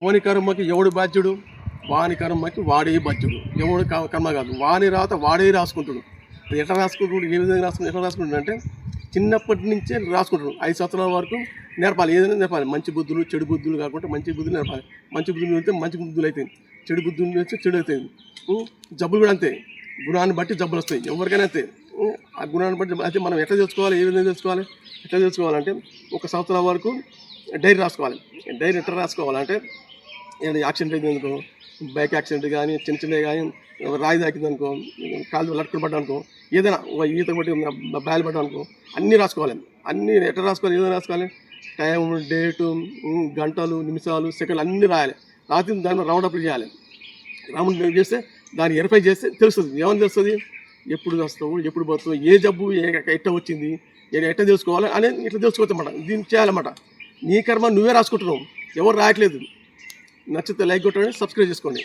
వాని కర్మకి ఎవడు బాధ్యుడు, వాని కర్మకి వాడే బాధ్యుడు. ఎవడు కర్మ కాదు, వాని రాత వాడే రాసుకుంటాడు. ఎట్లా రాసుకుంటాడు, ఏ విధంగా ఎట్లా రాసుకుంటాడు అంటే చిన్నప్పటి నుంచే రాసుకుంటాడు. 5 సంవత్సరాల వరకు నేర్పాలి, ఏదైనా నేర్పాలి. మంచి బుద్ధులు చెడు బుద్ధులు కాకుండా మంచి బుద్ధులు నేర్పాలి. మంచి బుద్ధులు అయితే మంచి బుద్ధులు అవుతాయి, చెడు బుద్ధులు అయితే చెడు అవుతాయి. జబ్బులు కూడా అంతే, గుణాన్ని బట్టి జబ్బులు వస్తాయి ఎవరికైనా అంతే. ఆ గుణాన్ని బట్టి అయితే మనం ఎట్లా తెలుసుకోవాలి, ఏ విధంగా తెలుసుకోవాలి, ఎట్లా తెలుసుకోవాలంటే 1 సంవత్సరం వరకు డైరీ రాసుకోవాలి. డైరీ ఎట్లా రాసుకోవాలంటే ఏదైనా యాక్సిడెంట్ అయింది అనుకో, బైక్ యాక్సిడెంట్ కానీ చిన్న చిన్నవి కానీ, రాయి తాకింది అనుకో, కాలు లట్టుకుని పడ్డా అనుకో, ఏదైనా ఈత బట్టి బ్యాలు పడ్డా అనుకో, అన్నీ రాసుకోవాలి. అన్నీ ఎట్లా రాసుకోవాలి, ఏదైనా రాసుకోవాలి. టైం, డేటు, గంటలు, నిమిషాలు, సెకండ్లు అన్నీ రాయాలి. రాత్రి దాన్ని రౌండ్ అప్ చేయాలి. రౌండ్ చేస్తే దాన్ని వెరిఫై చేస్తే తెలుస్తుంది. ఏమని తెలుస్తుంది, ఎప్పుడు వస్తావు, ఎప్పుడు పోతావు, ఏ జబ్బు ఎట్ట వచ్చింది, ఎట్లా తెలుసుకోవాలి అనేది ఇట్లా తెలుసుకోవచ్చు అన్నమాట. దీన్ని చేయాలన్నమాట. నీ కర్మ నువ్వే రాసుకుంటున్నావు, ఎవరు రాయట్లేదు. నచ్చితే లైక్ కొట్టండి, సబ్స్క్రైబ్ చేసుకోండి.